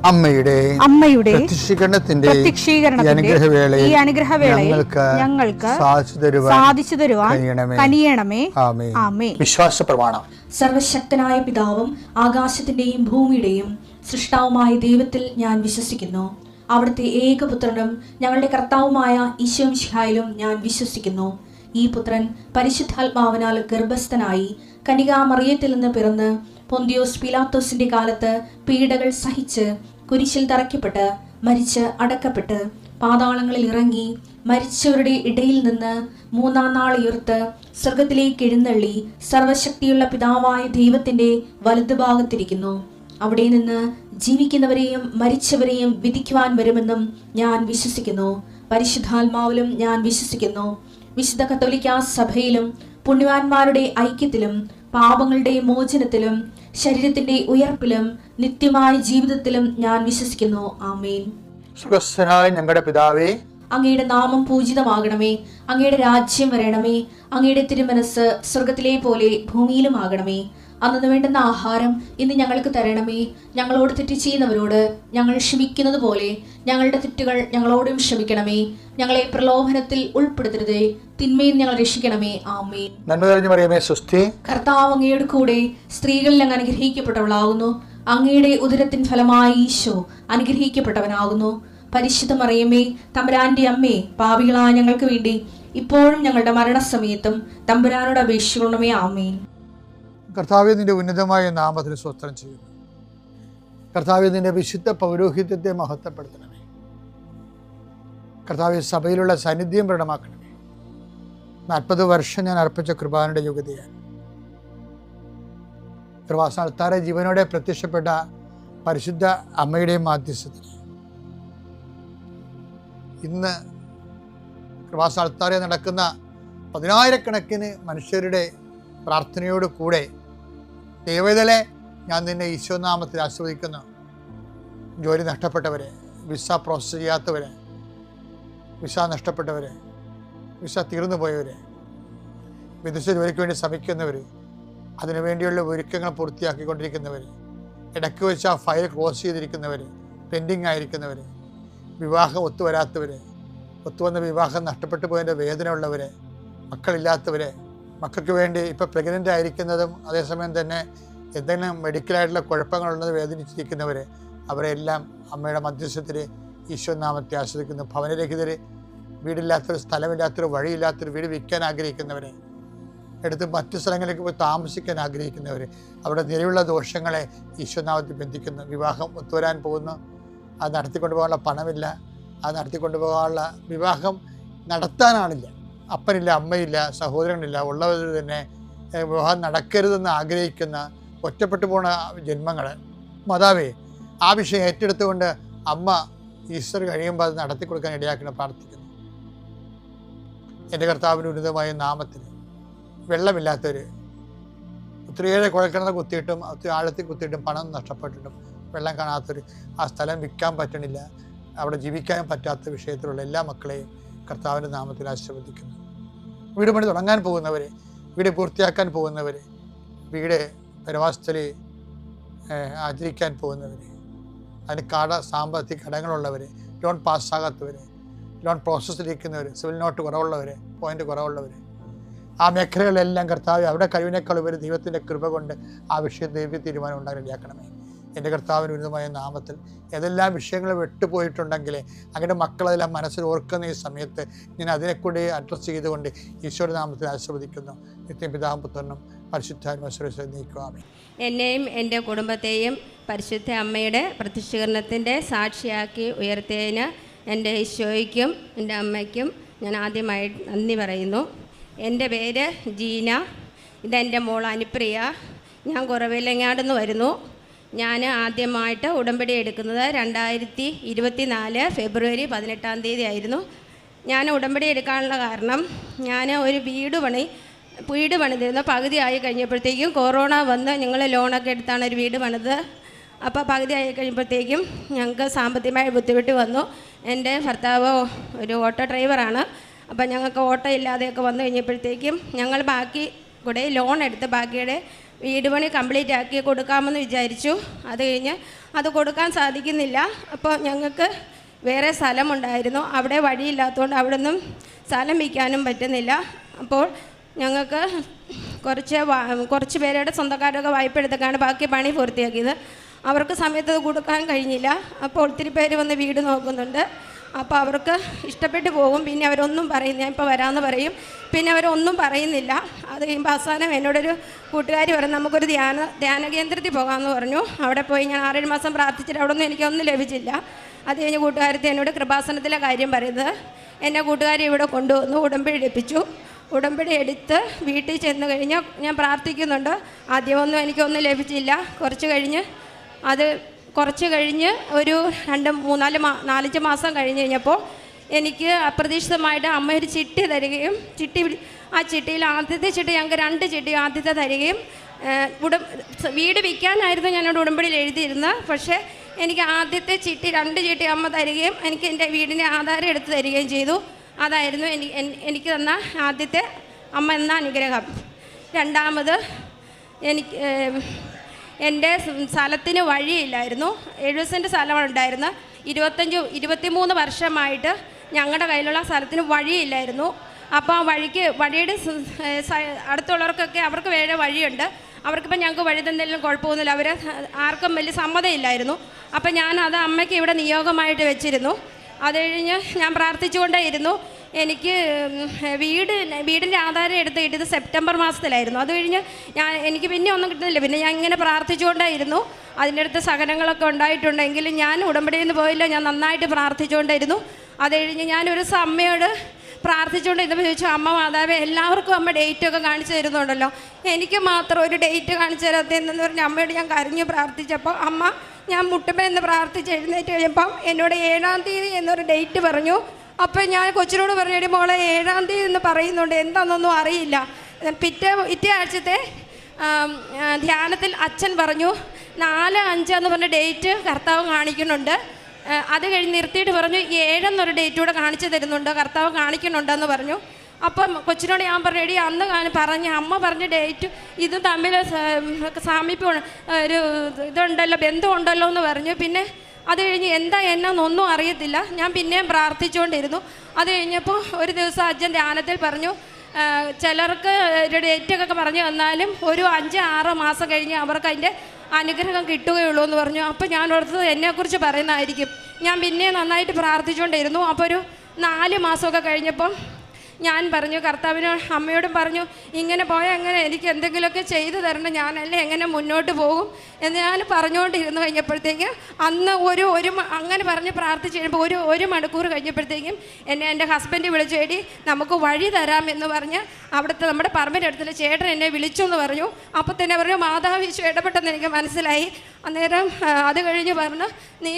അമ്മയുടെ പ്രത്യക്ഷീകരണത്തിന്റെ ഈ അനുഗ്രഹവേളയിൽ ഞങ്ങൾക്ക് സാധിച്ചു തരുവാൻ കനിയണമേ. ആമേൻ. വിശ്വാസ പ്രമാണം. സർവശക്തനായ പിതാവും ആകാശത്തിന്റെയും ഭൂമിയുടെയും സൃഷ്ടാവുമായ ദൈവത്തിൽ ഞാൻ വിശ്വസിക്കുന്നു. അവിടുത്തെ ഏകപുത്രനും ഞങ്ങളുടെ കർത്താവുമായ ഈശോ മിശിഹായിലും ഞാൻ വിശ്വസിക്കുന്നു. ഈ പുത്രൻ പരിശുദ്ധാത്മാവിനാൽ ഗർഭസ്ഥനായി കന്യകാമറിയത്തിൽ നിന്ന് പിറന്ന് പൊന്തിയോസ് പീലാത്തോസിന്റെ കാലത്ത് പീഡകൾ സഹിച്ച് കുരിശിൽ തറയ്ക്കപ്പെട്ട് മരിച്ച് അടക്കപ്പെട്ട് പാതാളങ്ങളിൽ ഇറങ്ങി മരിച്ചവരുടെ ഇടയിൽ നിന്ന് മൂന്നാം നാൾ ഉയർത്ത് സ്വർഗത്തിലേക്ക് എഴുന്നള്ളി സർവശക്തിയുള്ള പിതാവായ ദൈവത്തിന്റെ വലതുഭാഗത്തിരിക്കുന്നു. അവിടെ നിന്ന് ജീവിക്കുന്നവരെയും മരിച്ചവരെയും വിധിക്കുവാൻ വരുമെന്നും ഞാൻ വിശ്വസിക്കുന്നു. പരിശുദ്ധാത്മാവിലും ഞാൻ വിശ്വസിക്കുന്നു. വിശുദ്ധ കത്തോലിക്കാ സഭയിലും പുണ്യവാന്മാരുടെ ഐക്യത്തിലും പാപങ്ങളുടെ മോചനത്തിലും ശരീരത്തിന്റെ ഉയർപ്പിലും നിത്യമായ ജീവിതത്തിലും ഞാൻ വിശ്വസിക്കുന്നു. ആമേൻ. സുഖസ്ഥനായ ഞങ്ങളുടെ പിതാവേ, അങ്ങയുടെ നാമം പൂജിതമാകണമേ. അങ്ങയുടെ രാജ്യം വരണമേ. അങ്ങയുടെ തിരുമനസ് സ്വർഗത്തിലെ പോലെ ഭൂമിയിലും ആകണമേ. അന്നു വേണ്ടുന്ന ആഹാരം ഇന്ന് ഞങ്ങൾക്ക് തരണമേ. ഞങ്ങളോട് തെറ്റ് ചെയ്യുന്നവരോട് ഞങ്ങൾ ക്ഷമിക്കുന്നത് പോലെ ഞങ്ങളുടെ തെറ്റുകൾ ഞങ്ങളോടും ക്ഷമിക്കണമേ. ഞങ്ങളെ പ്രലോഭനത്തിൽ ഉൾപ്പെടുത്തരുതേ, തിന്മയിൽ ഞങ്ങൾ രക്ഷിക്കണമേ. ആമേൻ. നന്മ നിറഞ്ഞ മറിയമേ, സ്വസ്തി. കർത്താവ് അങ്ങയുടെ കൂടെ സ്ത്രീകളിൽ അങ്ങ് അനുഗ്രഹിക്കപ്പെട്ടവളാകുന്നു. അങ്ങയുടെ ഉദരത്തിൻ ഫലമായി ഈശോ അനുഗ്രഹിക്കപ്പെട്ടവനാകുന്നു. പരിശുദ്ധ മറിയമേ, തമ്പുരാന്റെ അമ്മേ, പാപികളായ ഞങ്ങൾക്ക് വേണ്ടി ഇപ്പോഴും ഞങ്ങളുടെ മരണസമയത്തും തമ്പുരാനോട് അപേക്ഷിക്കണമേ. ആമേൻ. കർത്താവേ, നിന്റെ ഉന്നതമായ നാമത്തിന് സ്തോത്രം ചെയ്യുന്നു. കർത്താവേ, നിന്റെ വിശുദ്ധ പൗരോഹിത്യത്തെ മഹത്വപ്പെടുത്തണമേ. കർത്താവേ, സഭയിലുള്ള സാന്നിധ്യം പ്രകടമാക്കണമേ. 40 വർഷം ഞാൻ അർപ്പിച്ച കൃപാനയുടെ യോഗ്യതയാണ്. കൃപാസ്ഥാനത്താറെ ജീവനോടെ പ്രത്യക്ഷപ്പെട്ട പരിശുദ്ധ അമ്മയുടെയും മാധ്യസ്ഥത്തിന് ഇന്ന് കൃപാസ്ഥാനത്താറെ നടക്കുന്ന 10,000-കണക്കിന് മനുഷ്യരുടെ പ്രാർത്ഥനയോട് കൂടെ ദൈവവേദലെ ഞാൻ നിന്നെ ഈശോനാമത്തിൽ ആസ്വദിക്കുന്നു. ജോലി നഷ്ടപ്പെട്ടവരെ, വിസ പ്രോസസ് ചെയ്യാത്തവരെ, വിസ നഷ്ടപ്പെട്ടവരെ, വിസ തീർന്നു പോയവരെ, വിദേശ ജോലിക്ക് വേണ്ടി ശ്രമിക്കുന്നവർ, അതിനുവേണ്ടിയുള്ള ഒരുക്കങ്ങൾ പൂർത്തിയാക്കിക്കൊണ്ടിരിക്കുന്നവർ, ഇടയ്ക്ക് വെച്ച് ആ ഫയൽ ക്ലോസ് ചെയ്തിരിക്കുന്നവർ, പെൻഡിങ് ആയിരിക്കുന്നവർ, വിവാഹം ഒത്തുവരാത്തവർ, ഒത്തുവന്ന വിവാഹം നഷ്ടപ്പെട്ടു പോയതിൻ്റെ വേദന ഉള്ളവർ, മക്കളില്ലാത്തവർ, മക്കൾക്ക് വേണ്ടി ഇപ്പോൾ പ്രഗ്നൻ്റ് ആയിരിക്കുന്നതും അതേസമയം തന്നെ എന്തെങ്കിലും മെഡിക്കലായിട്ടുള്ള കുഴപ്പങ്ങളുള്ളത് വേദനിച്ചിരിക്കുന്നവർ, അവരെല്ലാം അമ്മയുടെ മധ്യസ്ഥത്തിൽ ഈശോനാമത്തെ ആസ്വദിക്കുന്നു. ഭവനരഹിതർ, വീടില്ലാത്തൊരു, സ്ഥലമില്ലാത്തൊരു, വഴിയില്ലാത്തൊരു വീട് വിൽക്കാൻ ആഗ്രഹിക്കുന്നവർ, എടുത്ത് മറ്റു സ്ഥലങ്ങളിലേക്ക് പോയി താമസിക്കാൻ ആഗ്രഹിക്കുന്നവർ, അവിടെ നിലവിലുള്ള ദോഷങ്ങളെ ഈശോനാമത്തിൽ ബന്ധിക്കുന്നു. വിവാഹം ഒത്തുവരാൻ പോകുന്നു, അത് നടത്തിക്കൊണ്ടു പോകാനുള്ള പണമില്ല, അത് നടത്തിക്കൊണ്ടു പോകാനുള്ള വിവാഹം നടത്താനാണില്ല, അപ്പനില്ല, അമ്മയില്ല, സഹോദരനില്ല, ഉള്ളവർ തന്നെ വിവാഹം നടക്കരുതെന്ന് ആഗ്രഹിക്കുന്ന ഒറ്റപ്പെട്ടു പോണ ജന്മങ്ങൾ, മാതാവേ, ആ വിഷയം ഏറ്റെടുത്തുകൊണ്ട് അമ്മ ഈസ്റ്റർ കഴിയുമ്പോൾ അത് നടത്തി കൊടുക്കാൻ ഇടയാക്കണം പ്രാർത്ഥിക്കുന്നു. എൻ്റെ കർത്താവിൻ്റെ ഉന്നതമായ നാമത്തിൽ വെള്ളമില്ലാത്തവർ, ഒത്തിരിയേറെ കുഴൽക്കിണർ കുത്തിയിട്ടും ഒത്തിരി ആഴത്തിൽ കുത്തിയിട്ടും പണം നഷ്ടപ്പെട്ടിട്ടും വെള്ളം കാണാത്തവർ, ആ സ്ഥലം വിൽക്കാൻ പറ്റണില്ല, അവിടെ ജീവിക്കാനും പറ്റാത്ത വിഷയത്തിലുള്ള എല്ലാ മക്കളെയും കർത്താവിൻ്റെ നാമത്തിൽ ആശീർവദിക്കുന്നു. വീട് പണി തുടങ്ങാൻ പോകുന്നവർ, വീട് പൂർത്തിയാക്കാൻ പോകുന്നവർ, വീട് പരവാസത്തിൽ ആചരിക്കാൻ പോകുന്നവർ, അതിന് സാമ്പത്തിക കടങ്ങളുള്ളവർ, ലോൺ പാസ്സാകാത്തവർ, ലോൺ പ്രോസസ്സിലിരിക്കുന്നവർ, സിവിൽ നോട്ട് കുറവുള്ളവർ, പോയിൻ്റ് കുറവുള്ളവർ, ആ മേഖലകളിലെല്ലാം കർത്താവ് അവിടെ കഴിവിനേക്കാൾ ഉപരി ദൈവത്തിൻ്റെ കൃപ കൊണ്ട് ആ വിഷയം ദൈവ തീരുമാനം ഉണ്ടാകാൻ ഇടയാക്കണമേ. എൻ്റെ കർത്താവിന് ഉന്നതമായ നാമത്തിൽ ഏതെല്ലാം വിഷയങ്ങൾ വിട്ടുപോയിട്ടുണ്ടെങ്കിൽ അങ്ങനെ മക്കളെല്ലാം മനസ്സിൽ ഓർക്കുന്ന ഈ സമയത്ത് ഞാൻ അതിനെക്കൂടി അഡ്രസ്സ് ചെയ്തുകൊണ്ട് ഈശോയുടെ നാമത്തിൽ ആശീർവദിക്കുന്നു. നിത്യപിതാവും പുത്രനും പരിശുദ്ധാത്മാവിനെ നീക്കുവാമേ. എന്നെയും എൻ്റെ കുടുംബത്തെയും പരിശുദ്ധ അമ്മയുടെ പ്രത്യക്ഷീകരണത്തിൻ്റെ സാക്ഷിയാക്കി ഉയർത്തിയതിന് എൻ്റെ ഈശോയ്ക്കും എൻ്റെ അമ്മയ്ക്കും ഞാൻ ആദ്യമായി നന്ദി പറയുന്നു. എൻ്റെ പേര് ജീന, ഇതെൻ്റെ മോൾ അനുപ്രിയ. ഞാൻ കുറവിലങ്ങാടെന്ന് വരുന്നു. ഞാൻ ആദ്യമായിട്ട് ഉടമ്പടി എടുക്കുന്നത് 2024 ഫെബ്രുവരി 18 ആയിരുന്നു. ഞാൻ ഉടമ്പടി എടുക്കാനുള്ള കാരണം, ഞാൻ ഒരു വീട് പണിതിരുന്നു. പകുതി ആയി കഴിഞ്ഞപ്പോഴത്തേക്കും കൊറോണ വന്ന് ഞങ്ങൾ ലോണൊക്കെ എടുത്താണ് ഒരു വീട് പണിത്. അപ്പോൾ പകുതി ആയി കഴിയുമ്പോഴത്തേക്കും ഞങ്ങൾക്ക് സാമ്പത്തികമായ ബുദ്ധിമുട്ട് വന്നു. എൻ്റെ ഭർത്താവ് ഒരു ഓട്ടോ ഡ്രൈവറാണ്. അപ്പോൾ ഞങ്ങൾക്ക് ഓട്ടോ ഇല്ലാതെയൊക്കെ വന്നു കഴിഞ്ഞപ്പോഴത്തേക്കും ഞങ്ങൾ ബാക്കി കൂടെ ലോൺ എടുത്ത് ബാക്കിയുടെ വീട് പണി കംപ്ലീറ്റ് ആക്കി കൊടുക്കാമെന്ന് വിചാരിച്ചു. അത് കഴിഞ്ഞ് അത് കൊടുക്കാൻ സാധിക്കുന്നില്ല. അപ്പോൾ ഞങ്ങൾക്ക് വേറെ സ്ഥലമുണ്ടായിരുന്നു, അവിടെ വഴിയില്ലാത്തതുകൊണ്ട് അവിടെ നിന്നും സ്ഥലം വിൽക്കാനും പറ്റുന്നില്ല. അപ്പോൾ ഞങ്ങൾക്ക് കുറച്ച് പേരുടെ സ്വന്തക്കാരൊക്കെ വായ്പ എടുത്തൊക്കെയാണ് ബാക്കി പണി പൂർത്തിയാക്കിയത്. അവർക്ക് സമയത്ത് കൊടുക്കാൻ കഴിഞ്ഞില്ല. അപ്പോൾ ഒത്തിരി പേര് വന്ന് വീട് നോക്കുന്നുണ്ട്. അപ്പോൾ അവർക്ക് ഇഷ്ടപ്പെട്ട് പോകും. പിന്നെ അവരൊന്നും പറയും, ഞാൻ ഇപ്പോൾ വരാമെന്ന് പറയും, പിന്നെ അവരൊന്നും പറയുന്നില്ല. അത് കഴിയുമ്പോൾ അവസാനം എന്നോടൊരു കൂട്ടുകാരി പറഞ്ഞു, നമുക്കൊരു ധ്യാന കേന്ദ്രത്തിൽ പോകാമെന്ന് പറഞ്ഞു. അവിടെ പോയി ഞാൻ 6-7 മാസം പ്രാർത്ഥിച്ചിട്ട് അവിടെ ഒന്നും എനിക്കൊന്നും ലഭിച്ചില്ല. അത് കഴിഞ്ഞ് കൂട്ടുകാരത്തി എന്നോട് കൃപാസനത്തിലെ കാര്യം പറയുന്നത്. എന്നെ കൂട്ടുകാരി ഇവിടെ കൊണ്ടുവന്നു, ഉടമ്പടി എടുപ്പിച്ചു. ഉടമ്പടി എടുത്ത് വീട്ടിൽ ചെന്ന് കഴിഞ്ഞ് ഞാൻ പ്രാർത്ഥിക്കുന്നുണ്ട്. ആദ്യമൊന്നും എനിക്കൊന്നും ലഭിച്ചില്ല. കുറച്ച് കഴിഞ്ഞ് ഒരു 4-5 മാസം കഴിഞ്ഞ് കഴിഞ്ഞപ്പോൾ എനിക്ക് അപ്രതീക്ഷിതമായിട്ട് അമ്മ ഒരു ചിട്ടി തരികയും ആ ചിട്ടിയിൽ ആദ്യത്തെ ചിട്ടി ഞങ്ങൾക്ക് 2 ചിട്ടി ആദ്യത്തെ തരികയും വീട് വിൽക്കാനായിരുന്നു ഞാനോട് ഉടമ്പടിയിൽ എഴുതിയിരുന്നത്. പക്ഷേ എനിക്ക് ആദ്യത്തെ ചിട്ടി 2 ചിട്ടി അമ്മ തരികയും എനിക്ക് എൻ്റെ വീടിൻ്റെ ആധാരം എടുത്ത് തരികയും ചെയ്തു. അതായിരുന്നു എനിക്ക് തന്ന ആദ്യത്തെ അമ്മ എന്ന അനുഗ്രഹം. രണ്ടാമത് എനിക്ക് എൻ്റെ സ്ഥലത്തിന് വഴിയില്ലായിരുന്നു. 70 സെൻറ്റ് സ്ഥലമാണ് ഉണ്ടായിരുന്നത്. 23 വർഷമായിട്ട് ഞങ്ങളുടെ കയ്യിലുള്ള സ്ഥലത്തിന് വഴിയില്ലായിരുന്നു. അപ്പോൾ ആ വഴിയുടെ അടുത്തുള്ളവർക്കൊക്കെ അവർക്ക് വേറെ വഴിയുണ്ട്. അവർക്കിപ്പോൾ ഞങ്ങൾക്ക് വഴി തന്നെങ്കിലും കുഴപ്പമൊന്നുമില്ല. അവർ ആർക്കും വലിയ സമ്മതമില്ലായിരുന്നു. അപ്പം അത് അമ്മയ്ക്ക് ഇവിടെ നിയോഗമായിട്ട് വെച്ചിരുന്നു. അത് കഴിഞ്ഞ് ഞാൻ പ്രാർത്ഥിച്ചുകൊണ്ടേയിരുന്നു. എനിക്ക് വീടിൻ്റെ ആധാരം എടുത്ത് കിട്ടിയത് സെപ്റ്റംബർ മാസത്തിലായിരുന്നു. അത് കഴിഞ്ഞ് എനിക്ക് പിന്നെ ഒന്നും കിട്ടുന്നില്ല. പിന്നെ ഞാൻ ഇങ്ങനെ പ്രാർത്ഥിച്ചുകൊണ്ടേയിരുന്നു. അതിൻ്റെ അടുത്ത് സഹനങ്ങളൊക്കെ ഉണ്ടായിട്ടുണ്ടെങ്കിലും ഞാൻ ഉടമ്പടിയിൽ നിന്ന് പോയില്ല. ഞാൻ നന്നായിട്ട് പ്രാർത്ഥിച്ചുകൊണ്ടേയിരുന്നു. അത് കഴിഞ്ഞ് ഞാനൊരു അമ്മയോട് പ്രാർത്ഥിച്ചുകൊണ്ടിരുന്നപ്പോൾ ചോദിച്ചു, അമ്മ മാതാവേ, എല്ലാവർക്കും അമ്മ ഡേറ്റൊക്കെ കാണിച്ചു തരുന്നുണ്ടല്ലോ, എനിക്ക് മാത്രം ഒരു ഡേറ്റ് കാണിച്ചു തരാത്തതെന്ന് പറഞ്ഞ് അമ്മയോട് ഞാൻ കരഞ്ഞു പ്രാർത്ഥിച്ചപ്പോൾ അമ്മ ഞാൻ മുട്ടുമെന്ന് പ്രാർത്ഥിച്ച് എഴുന്നേറ്റ് കഴിഞ്ഞപ്പം എന്നോട് 7-ാം തീയതി എന്നൊരു ഡേറ്റ് പറഞ്ഞു. അപ്പം ഞാൻ കൊച്ചിനോട് പറഞ്ഞു, മോളെ 7-ാം തീയതി എന്ന് പറയുന്നുണ്ട്, എന്താണെന്നൊന്നും അറിയില്ല. പിറ്റേ ആഴ്ചത്തെ ധ്യാനത്തിൽ അച്ഛൻ പറഞ്ഞു 4-5 എന്ന് പറഞ്ഞ ഡേറ്റ് കർത്താവ് കാണിക്കുന്നുണ്ട്. അത് കഴിഞ്ഞ് നിർത്തിയിട്ട് പറഞ്ഞു 7 എന്നൊരു ഡേറ്റ് കൂടെ കാണിച്ചു തരുന്നുണ്ട്, കർത്താവ് കാണിക്കുന്നുണ്ടെന്ന് പറഞ്ഞു. അപ്പം കൊച്ചിനോട് ഞാൻ പറഞ്ഞു, എടി അന്ന് അമ്മ പറഞ്ഞ ഡേറ്റ് ഇതും തമ്മിൽ സാമീപ്യം ഒരു ഇതുണ്ടല്ലോ, ബന്ധമുണ്ടല്ലോ എന്ന് പറഞ്ഞു. പിന്നെ അത് കഴിഞ്ഞ് എന്നൊന്നും അറിയത്തില്ല. ഞാൻ പിന്നെയും പ്രാർത്ഥിച്ചുകൊണ്ടിരുന്നു. അത് കഴിഞ്ഞപ്പോൾ ഒരു ദിവസം അച്ഛൻ ധ്യാനത്തിൽ പറഞ്ഞു, ചിലർക്ക് ഒരു ഡേറ്റൊക്കെ പറഞ്ഞു തന്നാലും ഒരു 5-6 മാസം കഴിഞ്ഞ് അവർക്ക് അതിൻ്റെ അനുഗ്രഹം കിട്ടുകയുള്ളൂ എന്ന് പറഞ്ഞു. അപ്പോൾ ഞാൻ ഓർത്തത് എന്നെക്കുറിച്ച് പറയുന്നതായിരിക്കും. ഞാൻ പിന്നെ നന്നായിട്ട് പ്രാർത്ഥിച്ചുകൊണ്ടിരുന്നു. അപ്പോൾ ഒരു 4 മാസമൊക്കെ കഴിഞ്ഞപ്പം ഞാൻ പറഞ്ഞു, അമ്മയോടും പറഞ്ഞു, ഇങ്ങനെ പോയാൽ എങ്ങനെ എനിക്ക് എന്തെങ്കിലുമൊക്കെ ചെയ്തു തരണം, ഞാനല്ലേ എങ്ങനെ മുന്നോട്ട് പോകും എന്ന് ഞാൻ പറഞ്ഞുകൊണ്ടിരുന്നു. കഴിഞ്ഞപ്പോഴത്തേക്ക് അന്ന് അങ്ങനെ പറഞ്ഞ് പ്രാർത്ഥിച്ച് കഴിയുമ്പോൾ ഒരു മണിക്കൂർ കഴിഞ്ഞപ്പോഴത്തേക്കും എൻ്റെ ഹസ്ബൻഡ് വിളിച്ചു, എടി നമുക്ക് വഴി തരാം എന്ന് പറഞ്ഞ് അവിടുത്തെ നമ്മുടെ പറമ്പിൻ്റെ അടുത്തുള്ള ചേട്ടൻ എന്നെ വിളിച്ചു എന്ന് പറഞ്ഞു. അപ്പോൾ തന്നെ പറഞ്ഞു, മാതാവ് ഈശോ ഇടപെട്ടെന്ന് എനിക്ക് മനസ്സിലായി. അന്നേരം അത് കഴിഞ്ഞ് പറഞ്ഞു, നീ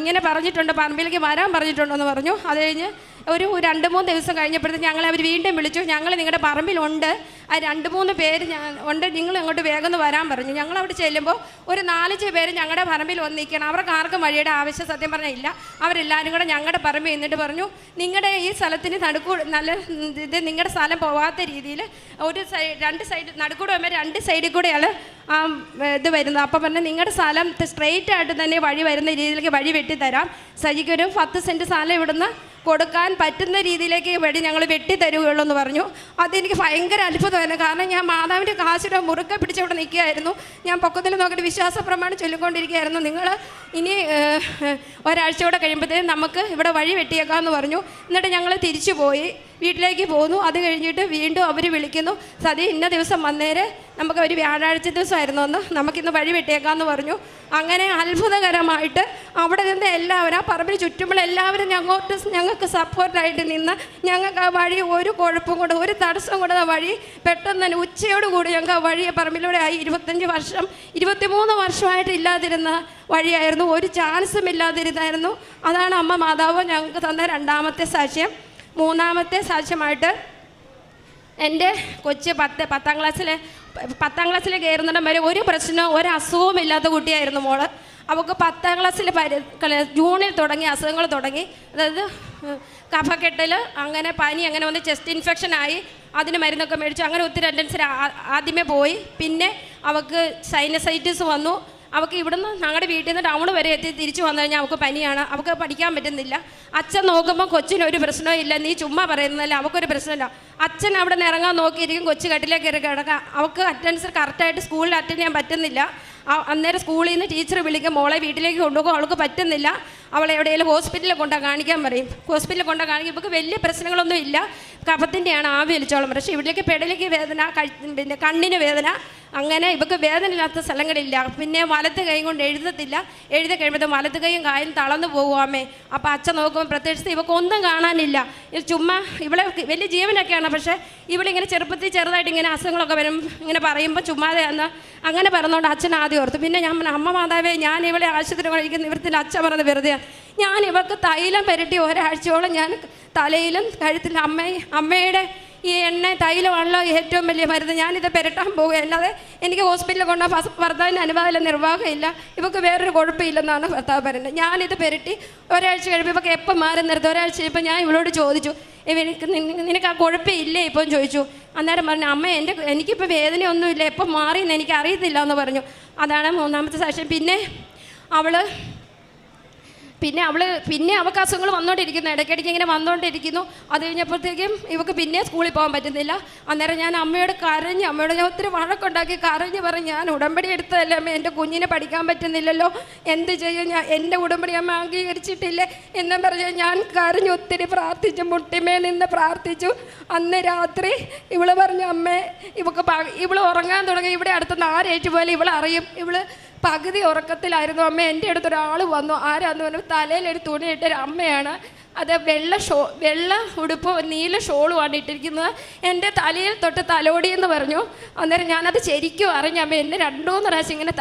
ഇങ്ങനെ പറഞ്ഞിട്ടുണ്ട്, പറമ്പിലേക്ക് വരാൻ പറഞ്ഞിട്ടുണ്ടെന്ന് പറഞ്ഞു. അത് കഴിഞ്ഞ് ഒരു 2-3 ദിവസം കഴിഞ്ഞപ്പോഴത്തേക്ക് അവർ വീണ്ടും വിളിച്ചു, ഞങ്ങൾ നിങ്ങളുടെ പറമ്പിലുണ്ട്, ആ 2-3 പേര് ഉണ്ട്, നിങ്ങൾ അങ്ങോട്ട് വേഗം വരാൻ പറഞ്ഞു. ഞങ്ങളവിടെ ചെല്ലുമ്പോൾ ഒരു 4-5 പേര് ഞങ്ങളുടെ പറമ്പിൽ വന്നിരിക്കണം. അവർക്ക് ആർക്കും വഴിയുടെ ആവശ്യം സത്യം പറഞ്ഞാൽ ഇല്ല. അവരെല്ലാവരും കൂടെ ഞങ്ങളുടെ പറമ്പിൽ നിന്നിട്ട് പറഞ്ഞു, നിങ്ങളുടെ ഈ സ്ഥലത്തിന് നിങ്ങളുടെ സ്ഥലം പോവാത്ത രീതിയിൽ ഒരു 2 സൈഡ് നടുക്കൂടെ വരുമ്പോൾ 2 സൈഡിൽ കൂടെയാണ് ഇത് വരുന്നത്. അപ്പം പറഞ്ഞാൽ നിങ്ങളുടെ സ്ഥലം സ്ട്രെയിറ്റ് ആയിട്ട് തന്നെ വഴി വരുന്ന രീതിയിലേക്ക് വഴി വെട്ടിത്തരാം, സജിക്കൊരു 10 സെൻറ്റ് സ്ഥലം ഇവിടുന്ന് കൊടുക്കാൻ പറ്റുന്ന രീതിയിലേക്ക് വഴി ഞങ്ങൾ വെട്ടിത്തരുകയുള്ളൂ എന്ന് പറഞ്ഞു. അതെനിക്ക് ഭയങ്കര അത്ഭുതമായിരുന്നു. കാരണം ഞാൻ മാതാവിൻ്റെ കാശിടെ മുറുക്കെ പിടിച്ചവിടെ നിൽക്കുകയായിരുന്നു. ഞാൻ പൊക്കത്തിൽ നോക്കിയിട്ട് വിശ്വാസ പ്രമാണം ചൊല്ലിക്കൊണ്ടിരിക്കുകയായിരുന്നു. നിങ്ങൾ ഇനി ഒരാഴ്ച കൂടെ കഴിയുമ്പോഴത്തേക്കും നമുക്ക് ഇവിടെ വഴി വെട്ടിയേക്കാമെന്ന് പറഞ്ഞു. എന്നിട്ട് ഞങ്ങൾ തിരിച്ചു പോയി വീട്ടിലേക്ക് പോന്നു. അത് കഴിഞ്ഞിട്ട് വീണ്ടും അവർ വിളിക്കുന്നു, സതി ഇന്ന ദിവസം വന്നേരെ, നമുക്ക് ഒരു വ്യാഴാഴ്ച ദിവസമായിരുന്നു ഒന്ന്, നമുക്കിന്ന് വഴി വെട്ടിയേക്കാമെന്ന് പറഞ്ഞു. അങ്ങനെ അത്ഭുതകരമായിട്ട് അവിടെ നിന്ന് എല്ലാവരും, ആ പറമ്പിന് ചുറ്റുമുള്ള എല്ലാവരും ഞങ്ങൾക്ക് സപ്പോർട്ടായിട്ട് നിന്ന് ഞങ്ങൾക്ക് ആ വഴി ഒരു കുഴപ്പം കൊണ്ട് ഒരു തടസ്സം കൊണ്ട് ആ വഴി പെട്ടെന്ന് തന്നെ ഉച്ചയോടുകൂടി ഞങ്ങൾക്ക് ആ വഴി പറമ്പിലൂടെ ആയി. 23 വർഷമായിട്ട് ഇല്ലാതിരുന്ന വഴിയായിരുന്നു, ഒരു ചാൻസും ഇല്ലാതിരുന്നായിരുന്നു. അതാണ് അമ്മ മാതാവ് ഞങ്ങൾക്ക് തന്ന 2ാമത്തെ സാക്ഷ്യം. 3ാമത്തെ സാക്ഷ്യമായിട്ട് എൻ്റെ കൊച്ച് 10ാം ക്ലാസ്സിൽ കയറുന്നിടം വരെ ഒരു പ്രശ്നവും ഒരു അസുഖവും ഇല്ലാത്ത കുട്ടിയായിരുന്നു മോള്. അവൾക്ക് 10ാം ക്ലാസ്സിൽ ജൂണിൽ തുടങ്ങി അസുഖങ്ങൾ തുടങ്ങി. അതായത് കഫക്കെട്ടൽ, അങ്ങനെ പനി, അങ്ങനെ വന്ന് ചെസ്റ്റ് ഇൻഫെക്ഷനായി. അതിന് മരുന്നൊക്കെ മേടിച്ചു. അങ്ങനെ ഒത്തിരി അറ്റൻഡൻസ് ആദ്യമേ പോയി. പിന്നെ അവൾക്ക് സൈനസൈറ്റിസ് വന്നു. അവൾക്ക് ഇവിടുന്ന് ഞങ്ങളുടെ വീട്ടിൽ നിന്ന് ടൗൺ വരെ എത്തി തിരിച്ചു വന്നു കഴിഞ്ഞാൽ അവൾക്ക് പനിയാണ്. അവൾക്ക് പഠിക്കാൻ പറ്റുന്നില്ല. അച്ഛൻ നോക്കുമ്പോൾ കൊച്ചിനൊരു പ്രശ്നവും ഇല്ല. നീ ചുമ്മാ പറയുന്നതല്ല, അവൾക്കൊരു പ്രശ്നമില്ല. അച്ഛൻ അവിടെ നിന്ന് ഇറങ്ങാൻ നോക്കിയിരിക്കും, കൊച്ചു കട്ടിലേക്ക് കയറി കിടക്കുക. അവൾക്ക് അറ്റൻഡൻസ് കറക്റ്റായിട്ട് സ്കൂളിൽ അറ്റൻഡ് ചെയ്യാൻ പറ്റുന്നില്ല. അന്നേരം സ്കൂളിൽ നിന്ന് ടീച്ചർ വിളിക്കും, മോളെ വീട്ടിലേക്ക് കൊണ്ടുപോകും, അവൾക്ക് പറ്റുന്നില്ല, അവളെ എവിടെയെങ്കിലും ഹോസ്പിറ്റലിൽ കൊണ്ടാണ് കാണിക്കാൻ പറയും. ഹോസ്പിറ്റലിൽ കൊണ്ടാണ് കാണിക്കും. ഇവൾക്ക് വലിയ പ്രശ്നങ്ങളൊന്നും ഇല്ല, കഫത്തിൻ്റെയാണ്, ആവി വലിച്ചോളം. പക്ഷേ ഇവിടേക്ക് പെടലേക്ക് വേദന, പിന്നെ കണ്ണിന് വേദന, അങ്ങനെ ഇവൾക്ക് വേദനയില്ലാത്ത സ്ഥലങ്ങളില്ല. പിന്നെ വലത്ത് കൈ കൊണ്ട് എഴുതത്തില്ല. എഴുതി കഴിയുമ്പോൾ വലത്ത് കൈയും കായും തളർന്നു പോകുവാമേ. അപ്പോൾ അച്ഛൻ നോക്കുമ്പോൾ പ്രത്യേകിച്ച് ഇവൾക്ക് ഒന്നും കാണാനില്ല. ചുമ്മാ ഇവളെ വലിയ ജീവനൊക്കെയാണ്. പക്ഷേ ഇവളിങ്ങനെ ചെറുപ്പത്തിൽ ചെറുതായിട്ട് ഇങ്ങനെ അസുഖങ്ങളൊക്കെ വരും, ഇങ്ങനെ പറയുമ്പോൾ ചുമ്മാതെ എന്ന് അങ്ങനെ പറഞ്ഞുകൊണ്ട് അച്ഛൻ ആദ്യം ഓർത്തു. പിന്നെ ഞാൻ അമ്മ മാതാവേ, ഞാൻ ഇവളെ ആശുപത്രി കഴിക്കുന്ന ഇവരത്തിൽ അച്ഛൻ പറഞ്ഞത് വെറുതെ. ഞാൻ ഇവൾക്ക് തൈലം പുരട്ടി ഒരാഴ്ചയോളം ഞാൻ തലയിലും കഴുത്തിലും അമ്മയുടെ ഈ എണ്ണ തൈലമാണല്ലോ ഏറ്റവും വലിയ മരുന്ന്, ഞാനിത് പുരട്ടാൻ പോകുക. അല്ലാതെ എനിക്ക് ഹോസ്പിറ്റലിൽ കൊണ്ടുപോകാൻ ഭർത്താവിൻ്റെ അനുവാദമില്ല, നിർവാഹമില്ല, ഇവൾക്ക് വേറൊരു കുഴപ്പമില്ലെന്നാണ് ഭർത്താവ് പറയുന്നത്. ഞാനിത് പുരട്ടി ഒരാഴ്ച കഴിയുമ്പോൾ ഇവൾക്ക് എപ്പം മാറി നിർത്തി. ഒരാഴ്ച കഴിയുമ്പോൾ ഞാൻ ഇവളോട് ചോദിച്ചു, നിനക്ക് ആ കുഴപ്പമില്ലേ ഇപ്പം ചോദിച്ചു. അന്നേരം പറഞ്ഞു, അമ്മ എനിക്കിപ്പോൾ വേദനയൊന്നുമില്ല, എപ്പം മാറിയെന്ന് എനിക്ക് അറിയത്തില്ല എന്ന് പറഞ്ഞു. അതാണ് 3ാമത്തെ സാക്ഷ്യം. പിന്നെ അവൾക്ക് അസുഖങ്ങൾ വന്നുകൊണ്ടിരിക്കുന്നു, ഇടയ്ക്കിടയ്ക്ക് ഇങ്ങനെ വന്നുകൊണ്ടിരിക്കുന്നു. അത് കഴിഞ്ഞപ്പോഴത്തേക്കും ഇവൾക്ക് പിന്നെ സ്കൂളിൽ പോകാൻ പറ്റുന്നില്ല. അന്നേരം ഞാൻ അമ്മയോട് ഞാൻ ഒത്തിരി വഴക്കുണ്ടാക്കി പറഞ്ഞ്, ഞാൻ ഉടമ്പടി എടുത്തതല്ലേ അമ്മ, എൻ്റെ കുഞ്ഞിനെ പഠിക്കാൻ പറ്റുന്നില്ലല്ലോ, എന്ത് ചെയ്യും, എൻ്റെ ഉടമ്പടി അമ്മ അംഗീകരിച്ചിട്ടില്ലേ എന്നും പറഞ്ഞ് ഞാൻ ഒത്തിരി പ്രാർത്ഥിച്ചു, മുട്ടിമേ നിന്ന് പ്രാർത്ഥിച്ചു. അന്ന് രാത്രി ഇവള് പറഞ്ഞു, അമ്മേ ഇവള് ഉറങ്ങാൻ തുടങ്ങി. ഇവിടെ അടുത്ത് 4 ഏറ്റുപോലെ ഇവളറിയും. ഇവള് പകുതി ഉറക്കത്തിലായിരുന്നു. അമ്മ എൻ്റെ അടുത്തൊരാൾ വന്നു. ആരാന്ന് പറഞ്ഞു, തലയിലൊരു തുണി ഇട്ടൊരു അമ്മയാണ്. അത് വെള്ള ഉടുപ്പ് നീല ഷോളുമാണ് ഇട്ടിരിക്കുന്നത്. എൻ്റെ തലയിൽ തൊട്ട് തലോടിയെന്ന് പറഞ്ഞു. അന്നേരം ഞാനത് ശരിക്കും അറിഞ്ഞമ്മ. എന്നെ 2-3 പ്രാവശ്യം ഇങ്ങനെ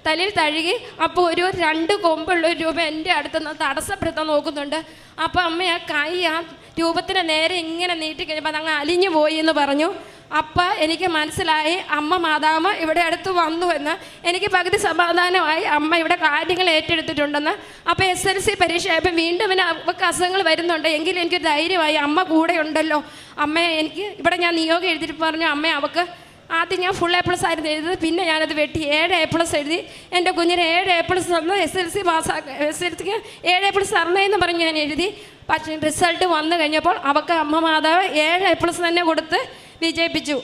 തലയിൽ തഴുകി. അപ്പോൾ ഒരു 2 കൊമ്പുള്ള ഒരു രൂപ എൻ്റെ അടുത്തുനിന്ന് തടസ്സപ്പെടുത്താൻ നോക്കുന്നുണ്ട്. അപ്പോൾ അമ്മ ആ കൈ ആ രൂപത്തിന് നേരെ ഇങ്ങനെ നീട്ടി കഴിയുമ്പോൾ അതങ്ങ് അലിഞ്ഞു പോയി എന്ന് പറഞ്ഞു. അപ്പം എനിക്ക് മനസ്സിലായി അമ്മ മാതാവ് ഇവിടെ അടുത്ത് വന്നു എന്ന്. എനിക്ക് പകുതി സമാധാനമായി, അമ്മ ഇവിടെ കാര്യങ്ങൾ ഏറ്റെടുത്തിട്ടുണ്ടെന്ന്. അപ്പോൾ SLC പരീക്ഷ ആയപ്പോൾ വീണ്ടും അവൾക്ക് അസുഖങ്ങൾ വരുന്നുണ്ട്. എങ്കിലും എനിക്ക് ധൈര്യമായി, അമ്മ കൂടെ ഉണ്ടല്ലോ. അമ്മ എനിക്ക് ഇവിടെ ഞാൻ നിയോഗം എഴുതിയിട്ട് പറഞ്ഞു, അമ്മ അവൾക്ക് ആദ്യം ഞാൻ ഫുൾ A+ ആയിരുന്നു എഴുതിയത്. പിന്നെ ഞാനത് വെട്ടി 7 A+ എഴുതി. എൻ്റെ കുഞ്ഞിന് 7 A+ തന്നു. SLC SLCക്ക് 7 A+ തരണേന്ന് പറഞ്ഞ് ഞാൻ എഴുതി. പക്ഷേ റിസൾട്ട് വന്നു കഴിഞ്ഞപ്പോൾ അവൾക്ക് അമ്മ മാതാവ് 7 A+ തന്നെ കൊടുത്ത് വിജയിപ്പിച്ചു.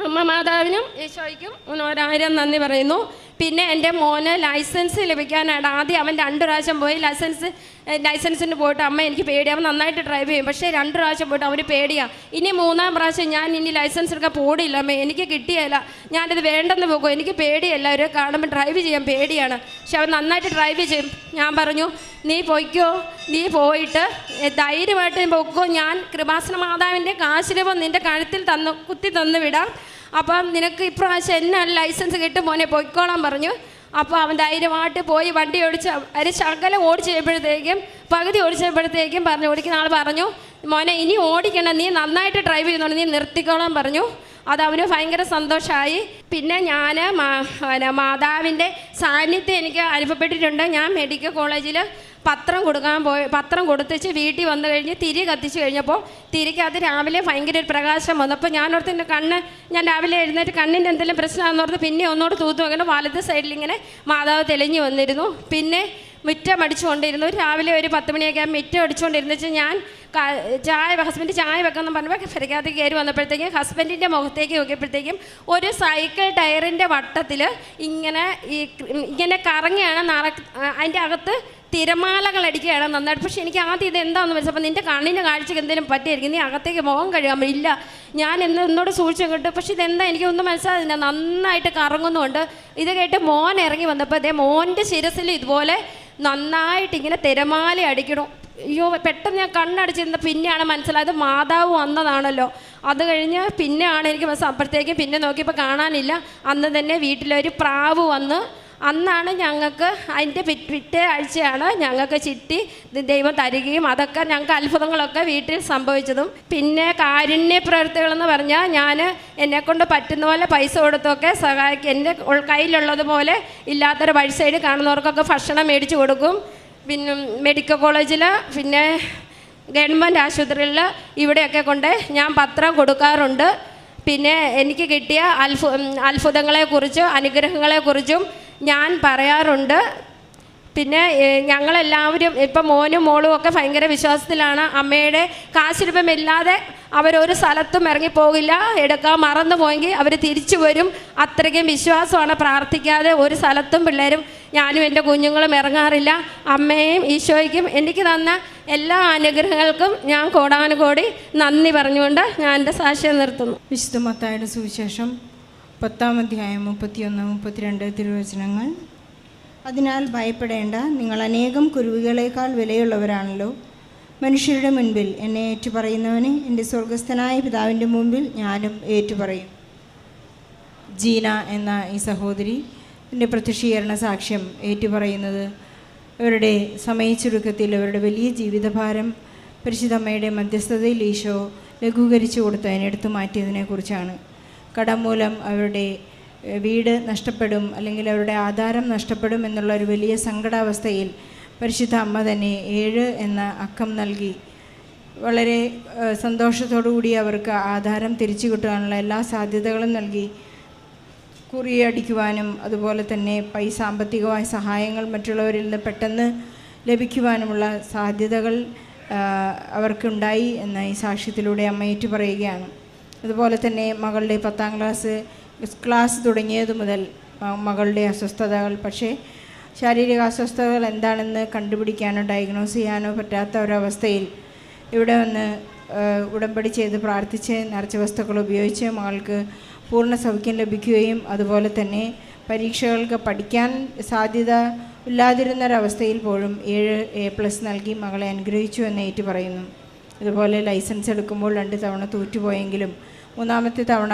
അമ്മ മാതാവിനും ഈശോയ്ക്കും 1000 നന്ദി പറയുന്നു. പിന്നെ എൻ്റെ മോന് ലൈസൻസ് ലഭിക്കാനായിട്ട് ആദ്യം അവൻ 2 പ്രാവശ്യം പോയി. ലൈസൻസിന് പോയിട്ട് അമ്മ എനിക്ക് പേടി, അവൻ നന്നായിട്ട് ഡ്രൈവ് ചെയ്യും, പക്ഷേ 2 പ്രാവശ്യം പോയിട്ട് അവന് പേടിയാണ്. ഇനി 3ാം പ്രാവശ്യം ഞാൻ ഇനി ലൈസൻസ് എടുക്കാൻ പോടില്ല അമ്മേ, എനിക്ക് കിട്ടിയല്ല, ഞാനിത് വേണ്ടെന്ന് പോകും, എനിക്ക് പേടിയല്ല, ഒരു കാണുമ്പോൾ ഡ്രൈവ് ചെയ്യാൻ പേടിയാണ്. പക്ഷെ അവൻ നന്നായിട്ട് ഡ്രൈവ് ചെയ്യും. ഞാൻ പറഞ്ഞു, നീ പൊയ്ക്കോ, നീ പോയിട്ട് ധൈര്യമായിട്ട് പൊയ്ക്കോ, ഞാൻ കൃപാസന മാതാവിൻ്റെ കാശിരൂപം നിൻ്റെ കഴുത്തിൽ കുത്തി തന്നു വിടാം. അപ്പം നിനക്ക് ഇപ്രാവശ്യം എന്നാണ് ലൈസൻസ് കിട്ടും മോനെ, പൊയ്ക്കോളാൻ പറഞ്ഞു. അപ്പോൾ അവൻ ധൈര്യമായിട്ട് പോയി വണ്ടി ഓടിച്ച് ഒരു ശകലം പകുതി ഓടിച്ചപ്പോഴത്തേക്കും ഓടിക്കുന്ന ആൾ പറഞ്ഞു, മോനെ ഇനി ഓടിക്കണം, നീ നന്നായിട്ട് ഡ്രൈവ് ചെയ്യുന്നുണ്ട്, നീ നിർത്തിക്കോളാൻ പറഞ്ഞു. അത് അവന് ഭയങ്കര സന്തോഷമായി. പിന്നെ ഞാൻ മാതാവിൻ്റെ സാന്നിധ്യം എനിക്ക് അനുഭവപ്പെട്ടിട്ടുണ്ട്. ഞാൻ മെഡിക്കൽ കോളേജിൽ പത്രം കൊടുത്തിച്ച് വീട്ടിൽ വന്നു കഴിഞ്ഞ് തിരി കത്തിച്ച് കഴിഞ്ഞപ്പോൾ തിരിക്കകത്ത് രാവിലെ ഭയങ്കര ഒരു പ്രകാശം വന്നപ്പോൾ ഞാനോർത്ത് എൻ്റെ ഞാൻ രാവിലെ എഴുന്നേറ്റ് കണ്ണിൻ്റെ എന്തെങ്കിലും പ്രശ്നമാണെന്നോർത്ത് പിന്നെ ഒന്നോട് തൂത്ത് നോക്കണം, വലത് സൈഡിൽ ഇങ്ങനെ മാതാവ് തെളിഞ്ഞു വന്നിരുന്നു. പിന്നെ മുറ്റം അടിച്ചുകൊണ്ടിരുന്നു. രാവിലെ ഒരു 10 മണിയൊക്കെ മുറ്റം അടിച്ചുകൊണ്ടിരുന്നിച്ച് ഞാൻ ഹസ്ബൻഡ് ചായ വെക്കാമെന്ന് പറഞ്ഞപ്പോൾ പെരക്കകത്ത് കയറി വന്നപ്പോഴത്തേക്കും ഹസ്ബൻഡിൻ്റെ മുഖത്തേക്ക് നോക്കിയപ്പോഴത്തേക്കും ഒരു സൈക്കിൾ ടയറിൻ്റെ വട്ടത്തിൽ ഇങ്ങനെ കറങ്ങിയാണ് അതിൻ്റെ അകത്ത് തിരമാലകൾ അടിക്കുകയാണ് നന്നായിട്ട്. പക്ഷേ എനിക്ക് ആദ്യം ഇത് എന്താണെന്ന് മനസ്സിലപ്പോൾ നിൻ്റെ കണ്ണിൻ്റെ കാഴ്ചക്ക് എന്തെങ്കിലും പറ്റിയായിരിക്കും, നീ അകത്തേക്ക് മുഖം കഴുകാൻ ഇല്ല, ഞാൻ എന്നോട് സൂക്ഷിച്ചു കേട്ടു. പക്ഷേ ഇതെന്താ എനിക്കൊന്നും മനസ്സിലാകുന്നില്ല, നന്നായിട്ട് കറങ്ങുന്നുണ്ട്. ഇത് കേട്ട് മോൻ ഇറങ്ങി വന്നപ്പോൾ മോൻ്റെ ശിരസിൽ ഇതുപോലെ നന്നായിട്ട് ഇങ്ങനെ തിരമാല അടിക്കണം. അയ്യോ, പെട്ടെന്ന് ഞാൻ കണ്ണടിച്ചിരുന്ന പിന്നെയാണ് മനസ്സിലായത് മാതാവ് വന്നതാണല്ലോ. അത് കഴിഞ്ഞ് പിന്നെയാണ് എനിക്ക് അപ്പോഴത്തേക്കും പിന്നെ നോക്കിയപ്പോൾ കാണാനില്ല. അന്ന് തന്നെ വീട്ടിലൊരു പ്രാവ് വന്ന് അന്നാണ് ഞങ്ങൾക്ക് അതിൻ്റെ പിറ്റേ ആഴ്ചയാണ് ഞങ്ങൾക്ക് ചിട്ടി ദൈവം തരികയും അതൊക്കെ ഞങ്ങൾക്ക് അത്ഭുതങ്ങളൊക്കെ വീട്ടിൽ സംഭവിച്ചതും. പിന്നെ കാരുണ്യ പ്രവൃത്തികളെന്ന് പറഞ്ഞാൽ ഞാൻ എന്നെക്കൊണ്ട് പറ്റുന്ന പോലെ പൈസ കൊടുത്തൊക്കെ സഹായിക്കും. എൻ്റെ കയ്യിലുള്ളതുപോലെ ഇല്ലാത്തൊരു വഴി സൈഡ് കാണുന്നവർക്കൊക്കെ ഭക്ഷണം മേടിച്ച് കൊടുക്കും. പിന്നെ മെഡിക്കൽ കോളേജിൽ, പിന്നെ ഗവൺമെൻറ് ആശുപത്രിയിൽ ഇവിടെയൊക്കെ കൊണ്ട് ഞാൻ പത്രം കൊടുക്കാറുണ്ട്. പിന്നെ എനിക്ക് കിട്ടിയ അത്ഭുതങ്ങളെക്കുറിച്ചും അനുഗ്രഹങ്ങളെക്കുറിച്ചും ഞാൻ പറയാറുണ്ട്. പിന്നെ ഞങ്ങളെല്ലാവരും ഇപ്പം മോനും മോളും ഒക്കെ ഭയങ്കര വിശ്വാസത്തിലാണ്. അമ്മയുടെ കാശ് രൂപമില്ലാതെ അവരൊരു സ്ഥലത്തും ഇറങ്ങിപ്പോകില്ല. എടുക്കാൻ മറന്നു പോയെങ്കിൽ അവർ തിരിച്ചു വരും. അത്രയ്ക്കും വിശ്വാസമാണ്. പ്രാർത്ഥിക്കാതെ ഒരു സ്ഥലത്തും പിള്ളേരും ഞാനും എൻ്റെ കുഞ്ഞുങ്ങളും ഇറങ്ങാറില്ല. അമ്മയും ഈശോയ്ക്കും എനിക്ക് തന്ന എല്ലാ അനുഗ്രഹങ്ങൾക്കും ഞാൻ കോടാനുകോടി നന്ദി പറഞ്ഞുകൊണ്ട് ഞാൻ എൻ്റെ സാക്ഷ്യം നിർത്തുന്നു. വിശുദ്ധ മത്തായിയുടെ സുവിശേഷം 10-ാം അധ്യായം 31-32 തിരുവചനങ്ങൾ. അതിനാൽ ഭയപ്പെടേണ്ട, നിങ്ങൾ അനേകം കുരുവികളേക്കാൾ വിലയുള്ളവരാണല്ലോ. മനുഷ്യരുടെ മുൻപിൽ എന്നെ ഏറ്റുപറയുന്നവനെ എൻ്റെ സ്വർഗസ്ഥനായ പിതാവിൻ്റെ മുൻപിൽ ഞാനും ഏറ്റുപറയും. ജീന എന്ന ഈ സഹോദരി എൻ്റെ പ്രത്യക്ഷീകരണ സാക്ഷ്യം ഏറ്റുപറയുന്നത് അവരുടെ സമയച്ചുരുക്കത്തിൽ അവരുടെ വലിയ ജീവിതഭാരം പരിശുദ്ധമ്മയുടെ മധ്യസ്ഥതയിൽ ഈശോ ലഘൂകരിച്ചു കൊടുത്തതിനെ എടുത്തു മാറ്റിയതിനെക്കുറിച്ചാണ്. കടം മൂലം അവരുടെ വീട് നഷ്ടപ്പെടും, അല്ലെങ്കിൽ അവരുടെ ആധാരം നഷ്ടപ്പെടും എന്നുള്ളൊരു വലിയ സങ്കടാവസ്ഥയിൽ പരിശുദ്ധ അമ്മ തന്നെ 7 എന്ന അക്കം നൽകി വളരെ സന്തോഷത്തോടുകൂടി അവർക്ക് ആധാരം തിരിച്ചു കിട്ടാനുള്ള എല്ലാ സാധ്യതകളും നൽകി. കുറിയടിക്കുവാനും അതുപോലെ തന്നെ സാമ്പത്തികമായ സഹായങ്ങൾ മറ്റുള്ളവരിൽ നിന്ന് പെട്ടെന്ന് ലഭിക്കുവാനുമുള്ള സാധ്യതകൾ അവർക്കുണ്ടായി എന്ന ഈ സാക്ഷ്യത്തിലൂടെ അമ്മ ഏറ്റു പറയുകയാണ്. അതുപോലെ തന്നെ മകളുടെ 10ാം ക്ലാസ് തുടങ്ങിയത് മുതൽ മകളുടെ അസ്വസ്ഥതകൾ, പക്ഷേ ശാരീരിക അസ്വസ്ഥതകൾ എന്താണെന്ന് കണ്ടുപിടിക്കാനോ ഡയഗ്നോസ് ചെയ്യാനോ പറ്റാത്ത ഒരവസ്ഥയിൽ ഇവിടെ വന്ന് ഉടമ്പടി ചെയ്ത് പ്രാർത്ഥിച്ച് നേർച്ച വസ്തുക്കൾ ഉപയോഗിച്ച് മകൾക്ക് പൂർണ്ണ സൗഖ്യം ലഭിക്കുകയും അതുപോലെ തന്നെ പരീക്ഷകൾക്ക് പഠിക്കാൻ സാധ്യത ഇല്ലാതിരുന്നൊരവസ്ഥയിൽ പോലും 7A+ നൽകി മകളെ അനുഗ്രഹിച്ചു എന്ന് ഏറ്റു പറയുന്നു. അതുപോലെ ലൈസൻസ് എടുക്കുമ്പോൾ 2 തവണ തോറ്റുപോയെങ്കിലും 3ാമത്തെ തവണ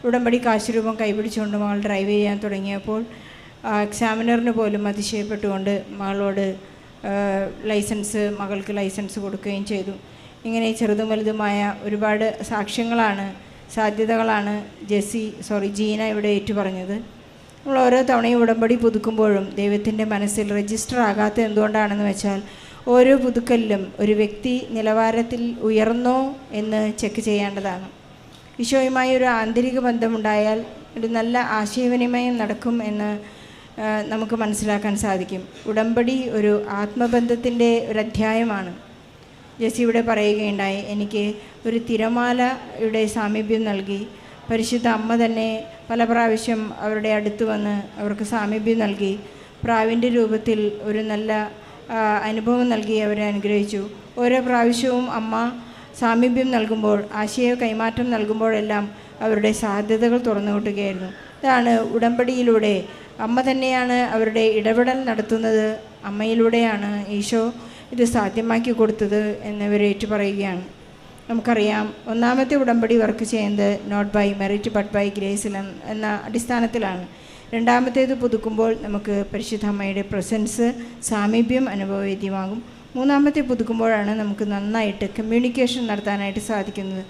ഉടമ്പടി കാശുരൂപം കൈപിടിച്ചുകൊണ്ട് മകൾ ഡ്രൈവ് ചെയ്യാൻ തുടങ്ങിയപ്പോൾ എക്സാമിനറിന് പോലും അതിശയപ്പെട്ടുകൊണ്ട് മകളോട് മകൾക്ക് ലൈസൻസ് കൊടുക്കുകയും ചെയ്തു. ഇങ്ങനെ ചെറുതും വലുതുമായ ഒരുപാട് സാധ്യതകളാണ് ജീന ഇവിടെ ഏറ്റുപറഞ്ഞത്. നമ്മൾ ഓരോ തവണയും ഉടമ്പടി പുതുക്കുമ്പോഴും ദൈവത്തിൻ്റെ മനസ്സിൽ രജിസ്റ്റർ ആകാത്ത എന്തുകൊണ്ടാണെന്ന് വെച്ചാൽ ഓരോ പുതുക്കലിലും ഒരു വ്യക്തി നിലവാരത്തിൽ ഉയർന്നോ എന്ന് ചെക്ക് ചെയ്യേണ്ടതാണ്. ഈശോയുമായി ഒരു ആന്തരിക ബന്ധമുണ്ടായാൽ ഒരു നല്ല ആശയവിനിമയം നടക്കും എന്ന് നമുക്ക് മനസ്സിലാക്കാൻ സാധിക്കും. ഉടമ്പടി ഒരു ആത്മബന്ധത്തിൻ്റെ ഒരു അധ്യായമാണ്. ജെസ്സി ഇവിടെ പറയുകയുണ്ടായി, എനിക്ക് ഒരു തിരമാലയുടെ സാമീപ്യം നൽകി. പരിശുദ്ധ അമ്മ തന്നെ പല പ്രാവശ്യം അവരുടെ അടുത്ത് വന്ന് അവർക്ക് സാമീപ്യം നൽകി. പ്രാവിൻ്റെ രൂപത്തിൽ ഒരു നല്ല അനുഭവം നൽകി അവരെ അനുഗ്രഹിച്ചു. ഓരോ പ്രാവശ്യവും അമ്മ സാമീപ്യം നൽകുമ്പോൾ, ആശയ കൈമാറ്റം നൽകുമ്പോഴെല്ലാം അവരുടെ സാധ്യതകൾ തുറന്നു കിട്ടുകയായിരുന്നു. ഇതാണ് ഉടമ്പടിയിലൂടെ അമ്മ തന്നെയാണ് അവരുടെ ഇടപെടൽ നടത്തുന്നത്. അമ്മയിലൂടെയാണ് ഈശോ ഇത് സാധ്യമാക്കി കൊടുത്തത് എന്നിവർ ഏറ്റു പറയുകയാണ്. നമുക്കറിയാം, 1ാമത്തെ ഉടമ്പടി വർക്ക് ചെയ്യുന്നത് not by merit but by grace എന്ന അടിസ്ഥാനത്തിലാണ്. 2ാമത്തേത് പുതുക്കുമ്പോൾ നമുക്ക് പരിശുദ്ധ അമ്മയുടെ പ്രസൻസ്, സാമീപ്യം അനുഭവവേദ്യമാകും. 3ാമത്തെ പുതുക്കുമ്പോഴാണ് നമുക്ക് നന്നായിട്ട് കമ്മ്യൂണിക്കേഷൻ നടത്താനായിട്ട് സാധിക്കുന്നത്.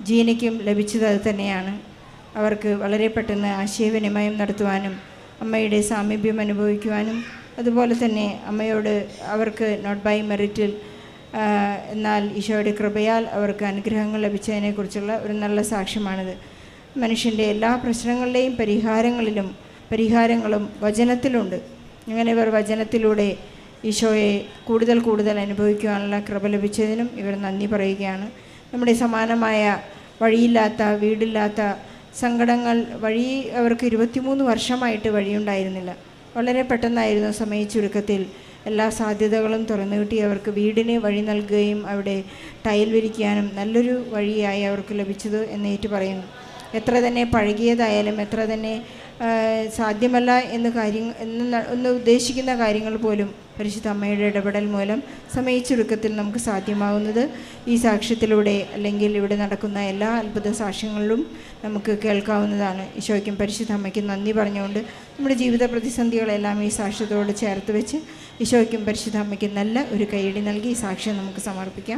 ജീനയ്ക്കും ലഭിച്ചത് അത് തന്നെയാണ്. അവർക്ക് വളരെ പെട്ടെന്ന് ആശയവിനിമയം നടത്തുവാനും അമ്മയുടെ സാമീപ്യം അനുഭവിക്കുവാനും അതുപോലെ തന്നെ അമ്മയോട് അവർക്ക് നോട്ട് ബൈ മെറിറ്റിൽ എന്നാൽ ഈശോയുടെ കൃപയാൽ അവർക്ക് അനുഗ്രഹങ്ങൾ ലഭിച്ചതിനെക്കുറിച്ചുള്ള ഒരു നല്ല സാക്ഷ്യമാണിത്. മനുഷ്യൻ്റെ എല്ലാ പ്രശ്നങ്ങളുടെയും പരിഹാരങ്ങളും വചനത്തിലുണ്ട്. അങ്ങനെ ഇവർ വചനത്തിലൂടെ ഈശോയെ കൂടുതൽ അനുഭവിക്കുവാനുള്ള കൃപ ലഭിച്ചതിനും ഇവർ നന്ദി പറയുകയാണ്. നമ്മുടെ സമാനമായ വഴിയില്ലാത്ത, വീടില്ലാത്ത സങ്കടങ്ങൾ അവർക്ക് 23 വർഷമായിട്ട് വഴിയുണ്ടായിരുന്നില്ല. വളരെ പെട്ടെന്നായിരുന്നു സമയ ചുരുക്കത്തിൽ എല്ലാ സാധ്യതകളും തുറന്നു കിട്ടി അവർക്ക് വീടിന് വഴി നൽകുകയും അവിടെ ടൈൽ വിരിക്കാനും നല്ലൊരു വഴിയായി അവർക്ക് ലഭിച്ചത് എന്നേറ്റു പറയുന്നു. എത്ര തന്നെ പഴകിയതായാലും, എത്ര തന്നെ സാധ്യമല്ല എന്ന് ഉദ്ദേശിക്കുന്ന കാര്യങ്ങൾ പോലും പരിശുദ്ധ അമ്മയുടെ ഇടപെടൽ മൂലം സമയച്ചുരുക്കത്തിൽ നമുക്ക് സാധ്യമാകുന്നത്. ഈ സാക്ഷ്യത്തിലൂടെ അല്ലെങ്കിൽ ഇവിടെ നടക്കുന്ന എല്ലാ അത്ഭുത സാക്ഷ്യങ്ങളിലും നമുക്ക് കേൾക്കാവുന്നതാണ്. ഈശോയ്ക്കും പരിശുദ്ധ അമ്മയ്ക്കും നന്ദി പറഞ്ഞുകൊണ്ട് നമ്മുടെ ജീവിത പ്രതിസന്ധികളെല്ലാം ഈ സാക്ഷ്യത്തോട് ചേർത്ത് വെച്ച് ഈശോയ്ക്കും പരിശുദ്ധ അമ്മയ്ക്കും നല്ല ഒരു കൈയടി നൽകി ഈ സാക്ഷ്യം നമുക്ക് സമർപ്പിക്കാം.